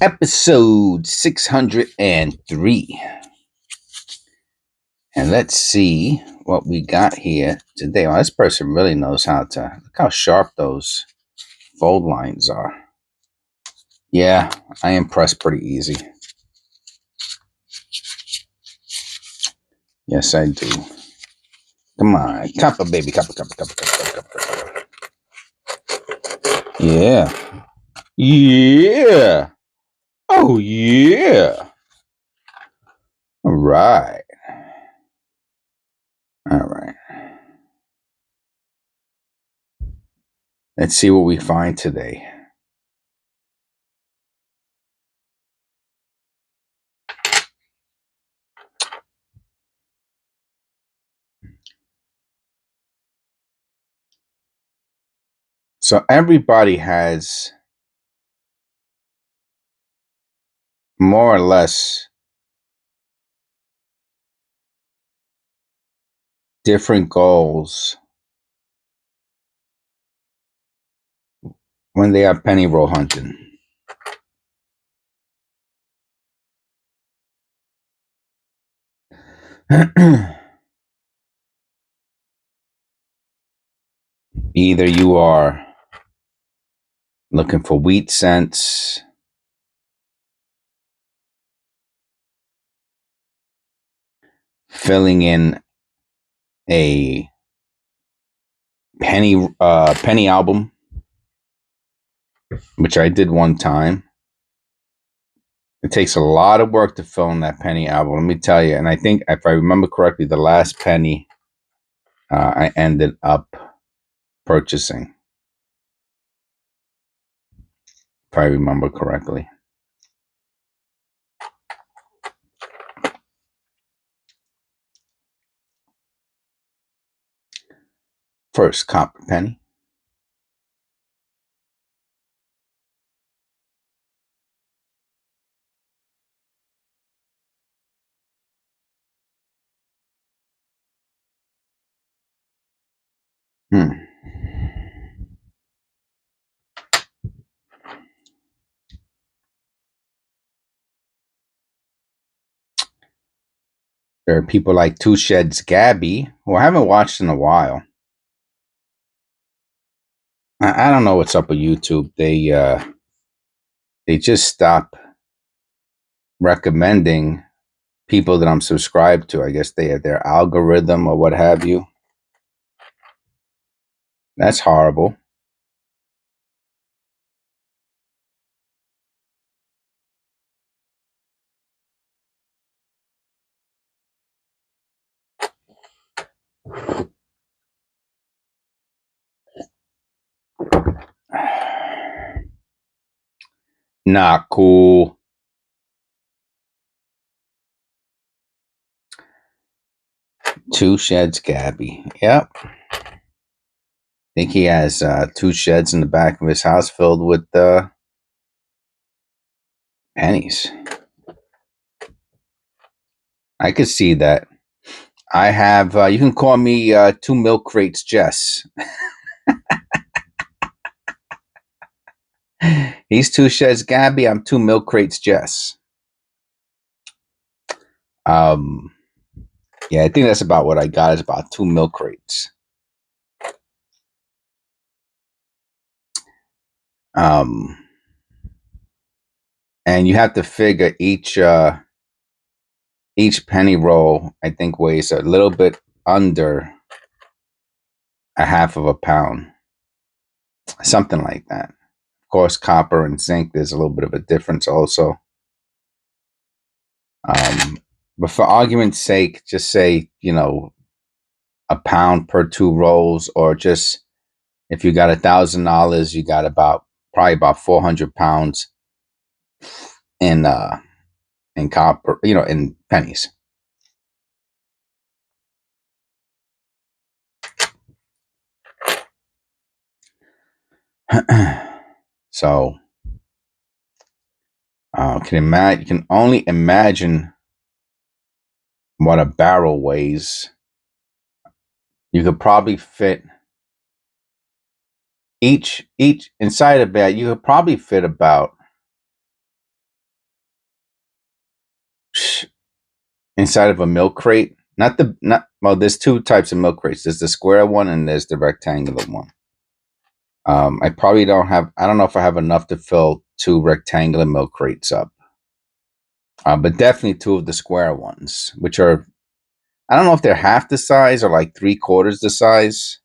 Episode 603. And let's see what we got here today. Well, this person really knows how to, look how sharp those fold lines are. Yeah, I impress pretty easy. Yes, I do. Come on, copper, baby, copper. Yeah. Yeah. Oh, yeah. All right. All right. Let's see what we find today. So everybody has more or less different goals when they are penny roll hunting. Either you are looking for wheat cents, filling in a penny album, which I did one time. It takes a lot of work to fill in that penny album, let me tell you. And I think, if I remember correctly, the last penny I ended up purchasing, if I remember correctly. First copper penny. There are people like Two Sheds Gabby, who I haven't watched in a while. I don't know what's up with YouTube. They just stop recommending people that I'm subscribed to. I guess their algorithm or what have you. That's horrible. Not cool. Two Sheds Gabby. Yep. I think he has 2 sheds in the back of his house filled with pennies. I could see that. I have, you can call me 2 milk crates Jess. He's 2 Sheds Gabby. I'm 2 milk crates Jess. Yeah, I think that's about what I got. Is about 2 milk crates. And you have to figure each penny roll, I think, weighs a little bit under a half of a pound, something like that. Of course, copper and zinc, there's a little bit of a difference also. But for argument's sake, just say, a pound per 2 rolls, or just if you got $1,000, you got probably about 400 pounds in copper, in pennies. So you can only imagine what a barrel weighs. You could probably fit each inside of that. You could probably fit about inside of a milk crate. Well, there's two types of milk crates. There's the square one and there's the rectangular one. I probably don't have. I don't know if I have enough to fill two rectangular milk crates up. But definitely two of the square ones, which are, I don't know if they're half the size or like 3/4 the size,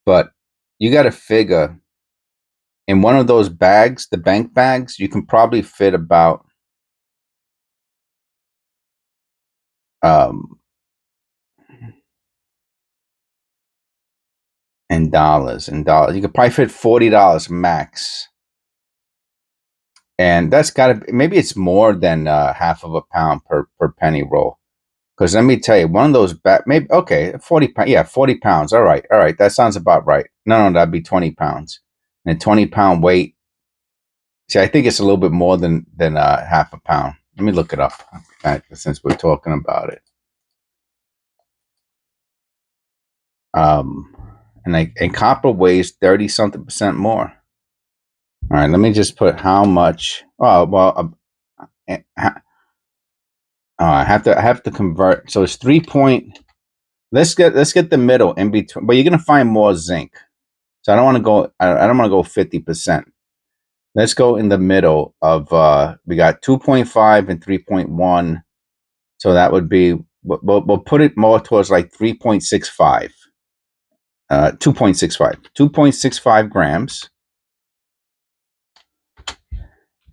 but you got to figure in one of those bags, the bank bags, you can probably fit about um, in dollars, you could probably fit $40 max, and that's got to, maybe it's more than half of a pound per penny roll. Because let me tell you, one of those maybe, okay, 40 pounds. Yeah, 40 pounds. All right. That sounds about right. No, that'd be 20 pounds. And a 20-pound weight. See, I think it's a little bit more than half a pound. Let me look it up since we're talking about it. Um, and copper weighs 30-something% more. All right, let me just put how much. Oh well, I have to convert. So it's 3 point. Let's get the middle in between. But you're gonna find more zinc. So I don't want to go. I don't want to go 50%. Let's go in the middle of. We got 2.5 and 3.1. So that would be. We'll put it more towards like 3.65. 2.65. 2.65 grams.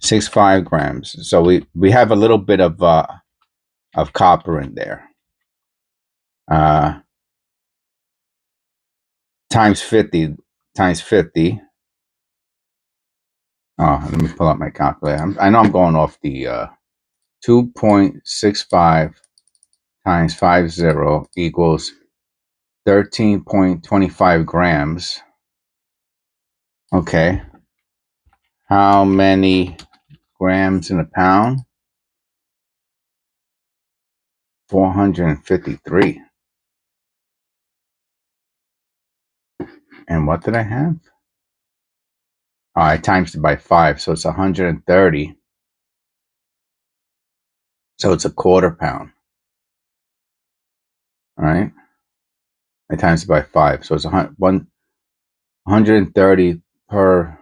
65 grams. So we have a little bit of copper in there. Times 50. Times 50. Oh, let me pull out my calculator. I know I'm going off the 2.65 times 50 equals 13.25 grams. Okay. How many grams in a pound? 453. And what did I have? Oh, I times it by 5, so it's 130. So it's a quarter pound. All right. I times it by 5, so it's 130 per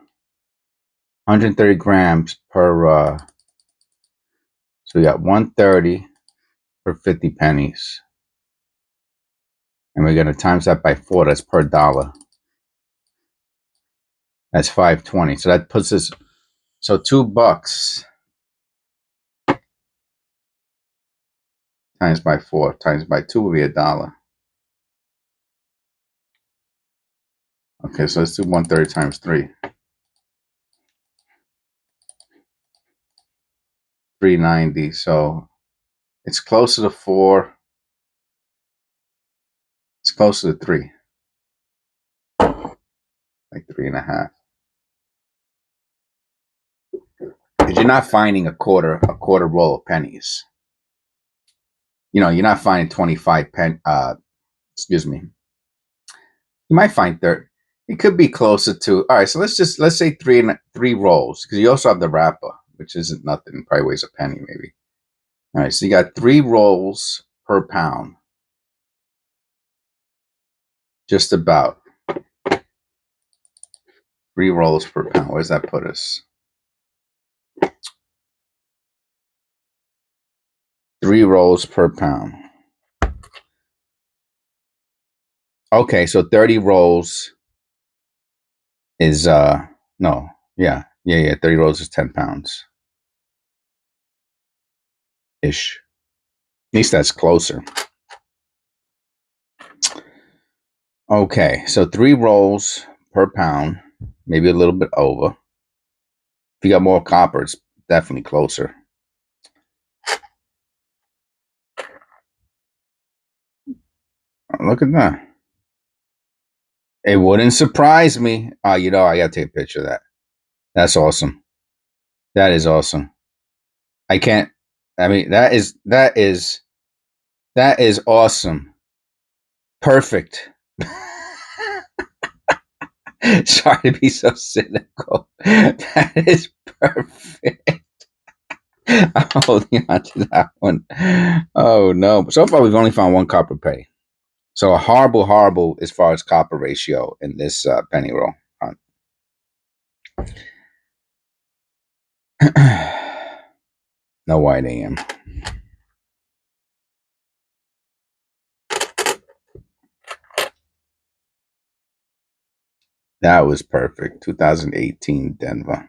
130 grams per. So we got 130 for 50 pennies, and we're gonna times that by 4. That's per dollar. That's 520. So that puts us. So $2 times by 4 times by 2 will be $1. Okay, so let's do 130 times 3. 390. So it's closer to 4. It's closer to 3. Like 3.5. Because you're not finding a quarter roll of pennies. You're not finding 25 excuse me. You might find 30. It could be closer to. All right, so let's say three rolls, because you also have the wrapper, which isn't nothing. Probably weighs a penny, maybe. All right, so you got 3 rolls per pound. Just about 3 rolls per pound. Where does that put us? 3 rolls per pound. Okay, so 30 rolls is no, yeah. 30 rolls is 10 pounds ish. At least that's closer. Okay, so 3 rolls per pound, maybe a little bit over. If you got more copper, it's definitely closer. Look at that. It wouldn't surprise me. I gotta take a picture of that. That's awesome. That is awesome. I can't. I mean, that is awesome. Perfect. Sorry to be so cynical. That is perfect. I'm holding on to that one. Oh no! So far, we've only found one copper penny. So a horrible, horrible as far as copper ratio in this penny roll hunt. No white AM. That was perfect. 2018 Denver.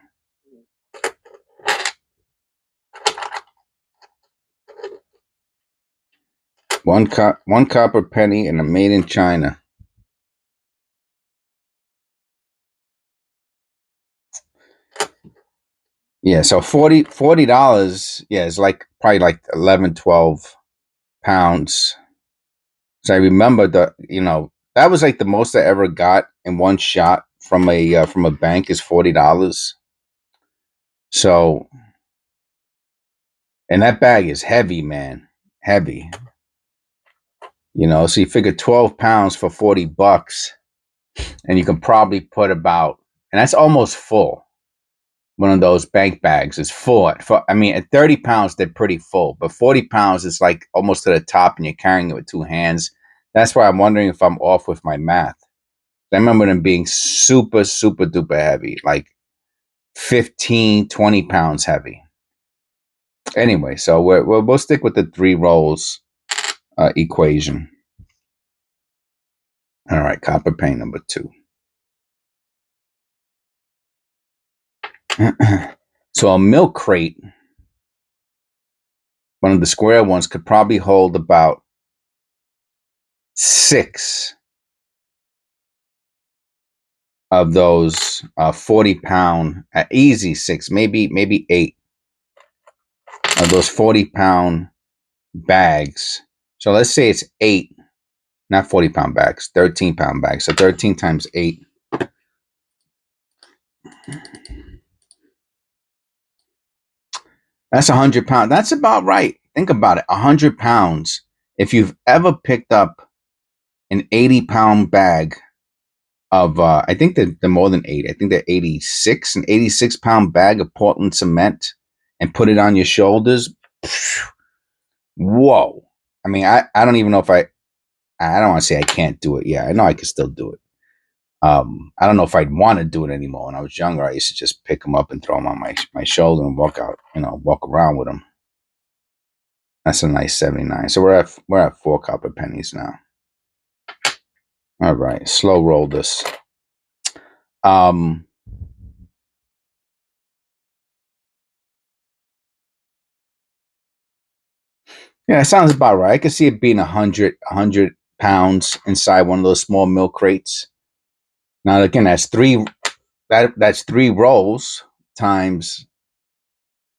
One copper penny and a made in China. Yeah, so $40. Yeah, it's like probably like 11, 12 pounds. So I remember that was like the most I ever got in one shot from a bank is $40. So, and that bag is heavy, man, heavy. So you figure 12 pounds for $40, and you can probably put about, and that's almost full. One of those bank bags is full. I mean, at 30 pounds, they're pretty full, but 40 pounds is like almost to the top, and you're carrying it with two hands. That's why I'm wondering if I'm off with my math. I remember them being super, super duper heavy, like 15, 20 pounds heavy. Anyway, so we'll stick with the three rolls equation. All right, copper paint number 2. So a milk crate, one of the square ones, could probably hold about 6 of those 40-pound, easy 6, maybe 8 of those 40-pound bags. So let's say it's 8, not 40-pound bags, 13-pound bags. So 13 times 8. That's 100 pounds. That's about right. Think about it. 100 pounds. If you've ever picked up an 80-pound bag of, I think they're more than 80. I think they're 86, an 86-pound bag of Portland cement, and put it on your shoulders. Whoa. I mean, I don't even know if I don't want to say I can't do it. Yeah, I know I can still do it. I don't know if I'd want to do it anymore. When I was younger, I used to just pick them up and throw them on my shoulder and walk around with them. That's a nice 79. So we're at 4 copper pennies now. All right, slow roll this. Yeah, it sounds about right. I can see it being 100 pounds inside one of those small milk crates. Now again, that's 3 rolls times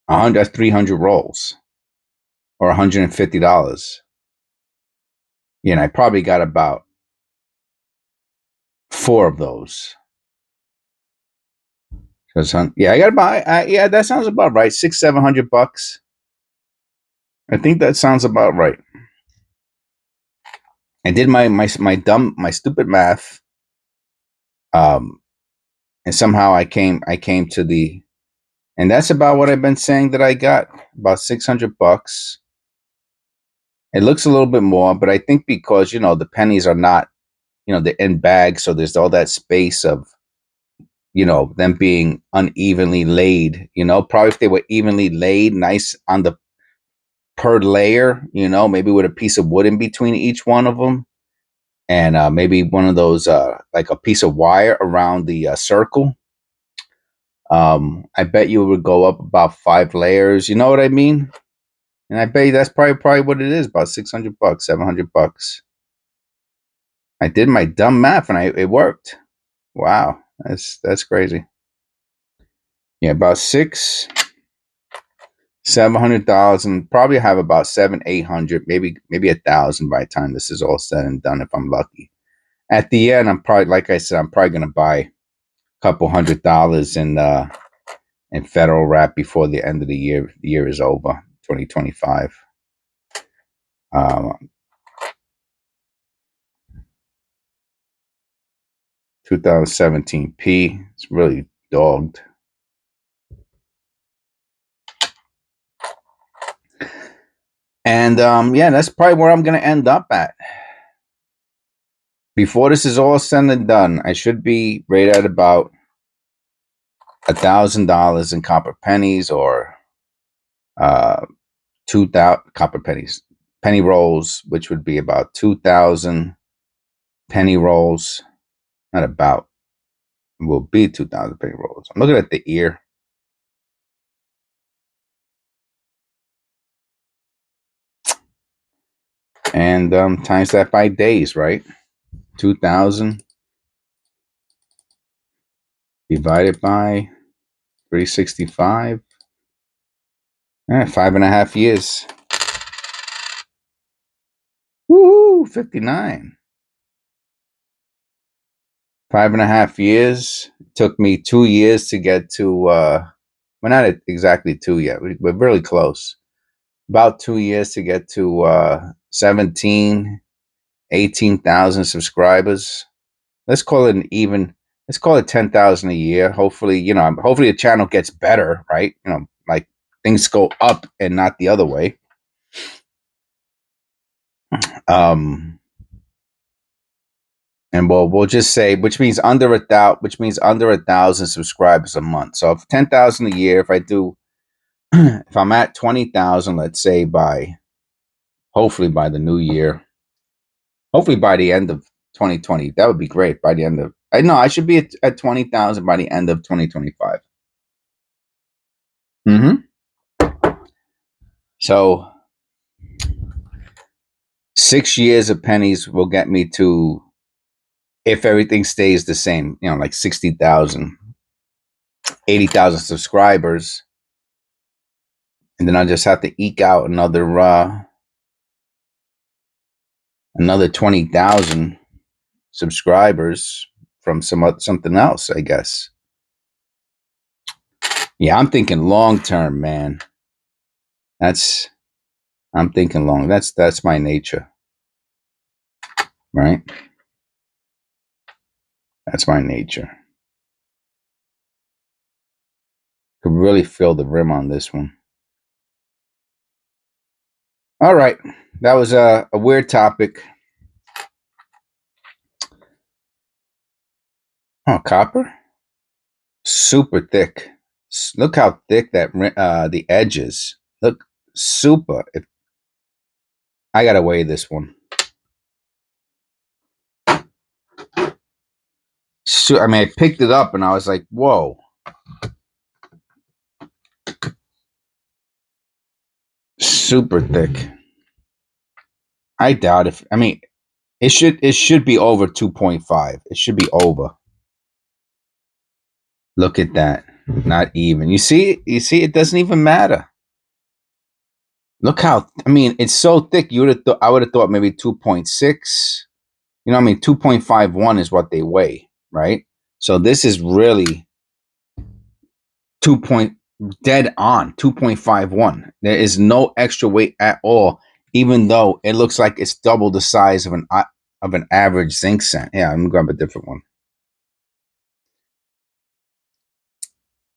100. That's 300 rolls, or $150. Yeah, and I probably got about 4 of those. Yeah, I got about yeah, that sounds about right. $600-700. I think that sounds about right. I did my stupid math, um, and somehow I came to the, and that's about what I've been saying that I got, about $600. It looks a little bit more, but I think because the pennies are not, they're in bags, so there's all that space of them being unevenly laid. Probably if they were evenly laid, nice on the per layer, maybe with a piece of wood in between each one of them, and maybe one of those like a piece of wire around the circle. I bet you it would go up about 5 layers. You know what I mean? And I bet you that's probably what it is, about $600, $700. I did my dumb math and it worked. Wow, that's crazy. Yeah, about 700,000. Probably have about 700-800, maybe 1,000 by the time this is all said and done, if I'm lucky. At the end, I'm probably, like I said, I'm probably gonna buy a couple $100 in federal wrap before the end of the year. The year is over, 2025. 2017 P. It's really dogged. And yeah, that's probably where I'm going to end up at. Before this is all said and done, I should be right at about $1,000 in copper pennies, or 2,000 copper pennies, penny rolls, which would be about 2,000 penny rolls. Not about, will be 2,000 penny rolls. I'm looking at the ear. And times that by days, right? 2,000 divided by 365. 5.5 years. Woo, 59. 5.5 years. It took me 2 years to get to, we're not at exactly 2 yet. We're really close. About 2 years to get to 18,000 subscribers. Let's call it let's call it 10,000 a year. Hopefully, hopefully the channel gets better, right? Like things go up and not the other way. And we'll just say, which means under 1,000 subscribers a month. So if 10,000 a year, if I do, if I'm at 20,000, let's say hopefully by the new year, hopefully by the end of 2020, that would be great. By the end of, I should be at 20,000 by the end of 2025. So 6 years of pennies will get me to, if everything stays the same, like 60,000, 80,000 subscribers. And then I'll just have to eke out another 20,000 subscribers from something else, I guess. Yeah, I'm thinking long term, man. I'm thinking long. That's my nature. Right? That's my nature. Could really feel the rim on this one. All right. That was a weird topic. Oh, copper? Super thick. Look how thick that the edges. Look, super. I gotta weigh this one. So, I mean, I picked it up and I was like, whoa. Super thick. I doubt if, I mean, it should be over 2.5. It should be over. Look at that. Not even. You see, it doesn't even matter. Look how, I mean, it's so thick. I would have thought maybe 2.6. 2.51 is what they weigh, right? So this is really dead on 2.51. There is no extra weight at all, even though it looks like it's double the size of an average zinc cent. Yeah, I'm gonna grab a different one.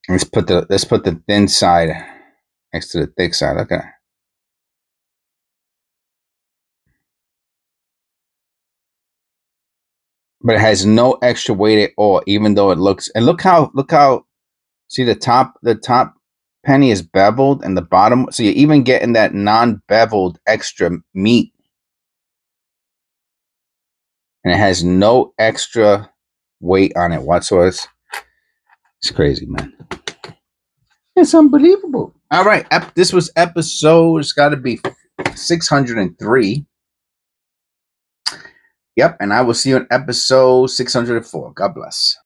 Let's put the thin side next to the thick side. Okay. But it has no extra weight at all, even though it looks, and look how see the top penny is beveled and the bottom, so you're even getting that non-beveled extra meat. And it has no extra weight on it whatsoever. It's crazy, man. It's unbelievable. All right. This was episode, it's got to be 603. Yep. And I will see you in episode 604. God bless.